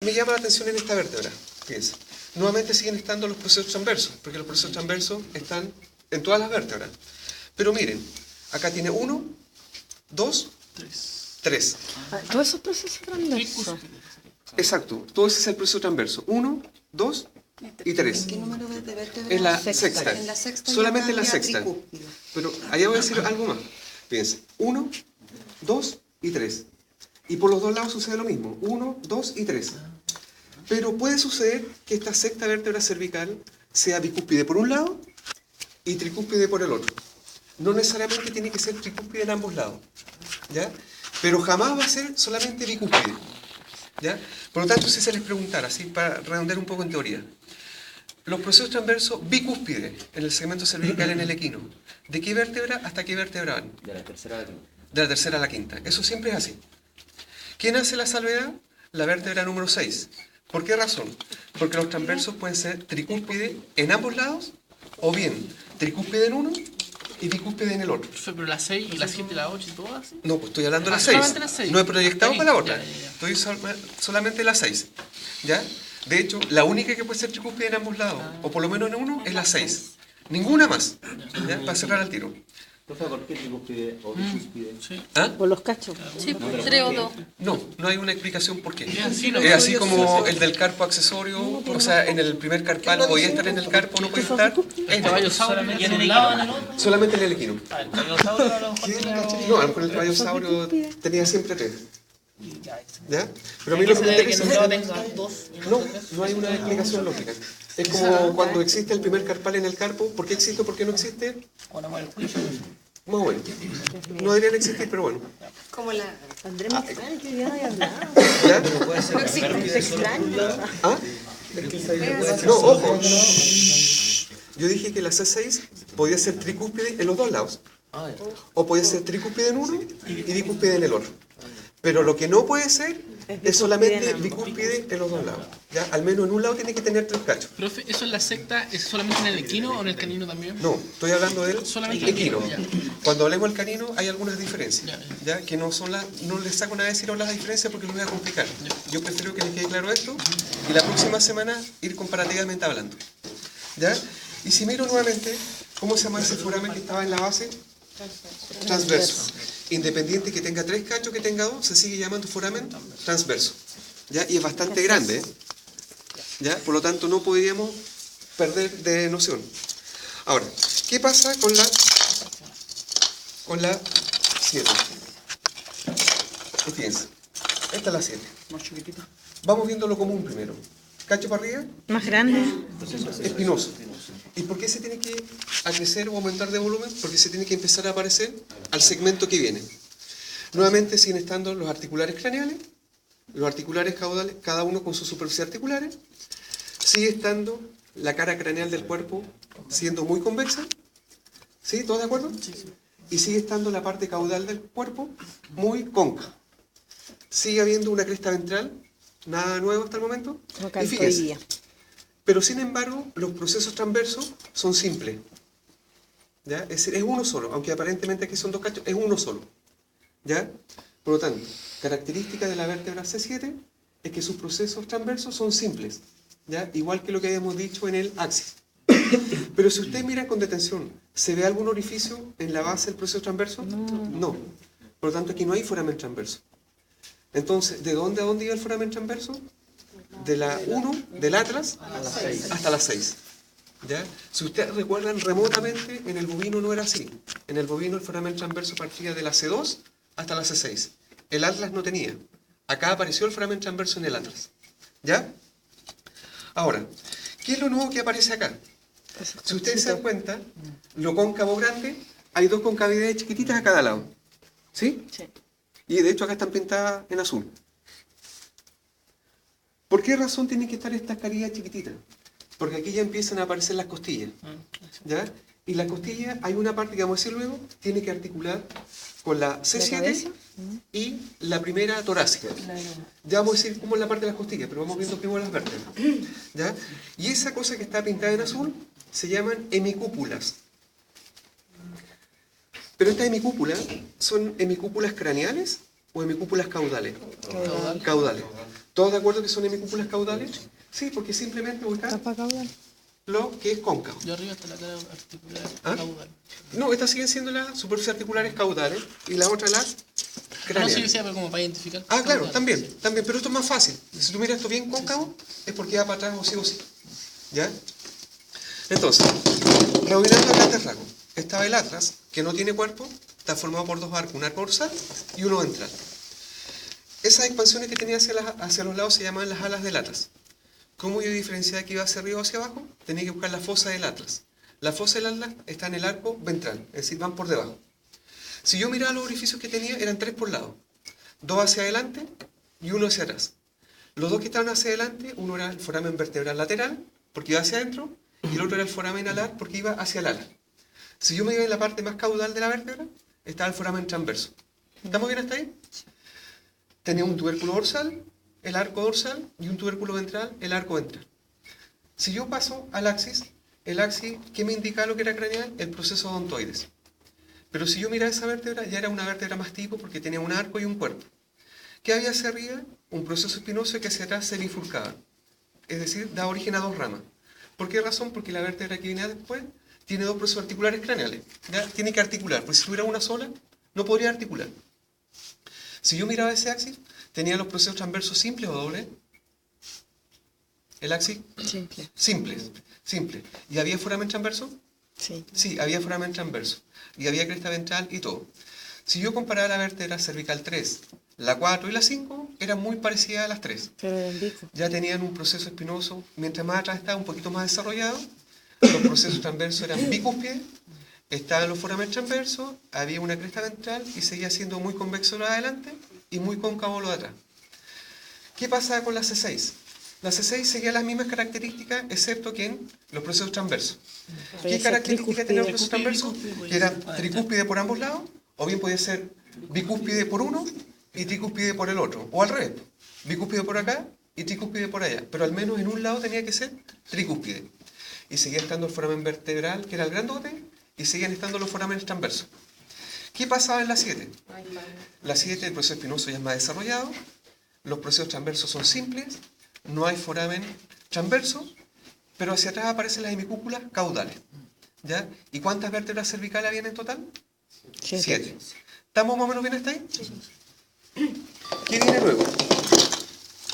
me llama la atención en esta vértebra? Fíjense. Nuevamente siguen estando los procesos transversos, porque los procesos transversos están en todas las vértebras. Pero miren, acá tiene 1, 2, 3. Todos esos procesos transversos. Exacto, todo ese es el proceso transverso. 1, 2 y 3. ¿Qué número de vértebras? Es la sexta. En la sexta Solamente en ya la cambia sexta. tricúspide. Pero allá voy a decir algo más. Fíjense, 1, 2 y 3. Y por los dos lados sucede lo mismo. 1, 2 y 3. Pero puede suceder que esta sexta vértebra cervical sea bicúspide por un lado y tricúspide por el otro. No necesariamente tiene que ser tricúspide en ambos lados, ¿ya? Pero jamás va a ser solamente bicúspide, ¿ya? Por lo tanto, si se les preguntara, así para redondear un poco en teoría, los procesos transversos bicúspide en el segmento cervical en el equino, ¿de qué vértebra hasta qué vértebra van? De la tercera a la quinta. De la tercera a la quinta. Eso siempre es así. ¿Quién hace la salvedad? La vértebra número 6. ¿Por qué razón? Porque los transversos pueden ser tricúspide en ambos lados, o bien tricúspide en uno y bicúspide en el otro. Pero la 6 y la 7 y la 8 y todo así. No, pues estoy hablando de la solamente 6. la 6. No he proyectado Ahí, para la otra. ya, ya. Estoy solamente la 6. ¿Ya? De hecho, la única que puede ser tricúspide en ambos lados, o por lo menos en uno, es la 6. Ninguna más. ¿Ya? Para cerrar el tiro. Profe, ¿por qué tricúspide o bicúspide? Sí. ¿Ah? Por los cachos. Sí, 3 o 2. No, no hay una explicación por qué. así, ¿no? Es así como el del carpo accesorio, o sea, en el primer carpal podía estar en el carpo, no podía estar. El caballo ¿Y en un lado en el otro? Solamente en el equino. Ah, el taliosaurio a lo mejor ¿Qué? tenía como- No, a lo mejor el caballosaurio tenía siempre 3. Ya, ¿Ya? Pero a mí ¿Qué lo que se me debe que en un lado interesa... tenga 2? No, no hay una explicación lógica. Es como cuando existe el primer carpal en el carpo. ¿Por qué existe o por qué no existe? ¿O no muere el juicio? Más bueno. No deberían existir, pero bueno. Como la... Andrés, me extraña que ya no haya hablado. ¿Ya? Me extraña. ¿Ah? No, ojo. Yo dije que la C6 podía ser tricúspide en los dos lados. O podía ser tricúspide en uno y bicúspide en el otro. Pero lo que no puede ser es solamente bicúspide en los dos lados. ¿Ya? Al menos en un lado tiene que tener 3 cachos. Profe, ¿eso en la secta es solamente en el equino o en el canino también? No, estoy hablando del Solamente equino. ya. Cuando hablemos del canino hay algunas diferencias, Ya, ¿ya? Que no son no les saco nada de decir las diferencias porque los voy a complicar. Yo prefiero que les quede claro esto y la próxima semana ir comparativamente hablando, ¿ya? Y si miro nuevamente, ¿cómo se llama ese foramen que estaba en la base? Transverso. Independiente que tenga 3 cachos, que tenga 2, se sigue llamando foramen transverso, ¿ya? Y es bastante grande, ¿eh? ¿Ya? Por lo tanto, no podríamos perder de noción. Ahora, ¿qué pasa con la 7? Fíjense, esta es la 7. Más chiquitita. Vamos viendo lo común primero. Cacho para arriba, Más grande. espinoso. ¿Y por qué se tiene que acrecer o aumentar de volumen? Porque se tiene que empezar a aparecer al segmento que viene. Nuevamente siguen estando los articulares craneales, los articulares caudales, cada uno con sus superficies articulares. Sigue estando la cara craneal del cuerpo siendo muy convexa. ¿Sí? ¿Todos de acuerdo? Y sigue estando la parte caudal del cuerpo muy cóncava. Sigue habiendo una cresta ventral, nada nuevo hasta el momento. Como Y fíjense, calcoidía. pero sin embargo, los procesos transversos son simples. ¿Ya? Es decir, es uno solo, aunque aparentemente aquí son 2 cachos, es uno solo. ¿Ya? Por lo tanto, característica de la vértebra C7 es que sus procesos transversos son simples. ¿Ya? Igual que lo que habíamos dicho en el axis. Pero si ustedes miran con detención, ¿se ve algún orificio en la base del proceso transverso? No. Por lo tanto, aquí no hay foramen transverso. Entonces, ¿de dónde a dónde iba el foramen transverso? De la 1, del atlas, hasta la 6. ¿Ya? Si ustedes recuerdan remotamente, en el bovino no era así. En el bovino el foramen transverso partía de la C2 hasta la C6. El atlas no tenía. Acá apareció el foramen transverso en el atlas. ¿Ya? Ahora, ¿qué es lo nuevo que aparece acá? Si ustedes se dan cuenta, lo cóncavo grande, hay 2 concavidades chiquititas a cada lado. ¿Sí? Sí. Y de hecho acá están pintadas en azul. ¿Por qué razón tienen que estar estas carillas chiquititas? Porque aquí ya empiezan a aparecer las costillas. ¿Ya? Y las costillas, hay una parte que vamos a decir luego, tiene que articular con la C7 cabeza? y la primera torácica. Ya vamos a decir cómo es la parte de las costillas, pero vamos viendo primero las vértebras. ¿Ya? Y esa cosa que está pintada en azul se llaman hemicúpulas. Pero estas hemicúpulas, ¿son hemicúpulas craneales o hemicúpulas caudales? Caudales. ¿Todos de acuerdo que son hemicúpulas caudales? Sí, porque simplemente ubicar Tapa caudal. lo que es cóncavo. Yo arriba está la cara articular ¿Ah? caudal. No, estas siguen siendo las superficies articulares caudales y la otra las No, sí, craneales. decía, pero como para identificar. Ah, claro, caudal. también, pero esto es más fácil. Si tú miras esto bien cóncavo, es porque va para atrás o sí. ¿Ya? Entonces, rebobinando a grandes rasgos, estaba el atlas, que no tiene cuerpo, está formado por dos arcos, un arco dorsal y uno ventral. Esas expansiones que tenía hacia los lados se llamaban las alas del atlas. ¿Cómo yo diferenciaba que iba hacia arriba o hacia abajo? Tenía que buscar la fosa del atlas. La fosa del atlas está en el arco ventral, es decir, van por debajo. Si yo miraba los orificios que tenía, eran 3 por lado. 2 hacia adelante y 1 hacia atrás. Los 2 que estaban hacia adelante, uno era el foramen vertebral lateral, porque iba hacia adentro, y el otro era el foramen alar, porque iba hacia el ala. Si yo me iba en la parte más caudal de la vértebra, estaba el foramen transverso. ¿Estamos bien hasta ahí? Tenía un tubérculo dorsal, el arco dorsal, y un tubérculo ventral, el arco ventral. Si yo paso al axis, el axis, ¿qué me indica lo que era craneal? El proceso odontoides. Pero si yo miraba esa vértebra, ya era una vértebra más tipo porque tenía un arco y un cuerpo. ¿Qué había hacia arriba? Un proceso espinoso que hacia atrás se bifurcaba. Es decir, da origen a 2 ramas. ¿Por qué razón? Porque la vértebra que viene después tiene 2 procesos articulares craneales. ¿Ya? Tiene que articular, porque si tuviera una sola, no podría articular. Si yo miraba ese axis, tenía los procesos transversos simples o dobles. El axis Simple. simple. ¿Y había foramen transverso? Sí. Sí, había foramen transverso. Y había cresta ventral y todo. Si yo comparaba la vértebra cervical 3, la 4 y la 5, eran muy parecidas a las 3. Pero en bico. Ya tenían un proceso espinoso, mientras más atrás estaba un poquito más desarrollado. Los procesos transversos eran bicúspides, estaban los foramen transversos, había una cresta ventral y seguía siendo muy convexo lo de adelante y muy cóncavo lo de atrás. ¿Qué pasaba con la C6? La C6 seguía las mismas características, excepto que en los procesos transversos. ¿Qué características tenían los procesos transversos? Que eran tricúspide por ambos lados, o bien podía ser bicúspide por uno y tricúspide por el otro, o al revés, bicúspide por acá y tricúspide por allá, pero al menos en un lado tenía que ser tricúspide. Y seguía estando el foramen vertebral, que era el grandote, y seguían estando los foramenes transversos. ¿Qué pasaba en la 7? La 7, el proceso espinoso ya es más desarrollado, los procesos transversos son simples, no hay foramen transverso, pero hacia atrás aparecen las hemicúpulas caudales. ¿Ya? ¿Y cuántas vértebras cervicales habían en total? 7. ¿Estamos más o menos bien hasta ahí? ¿Qué viene luego?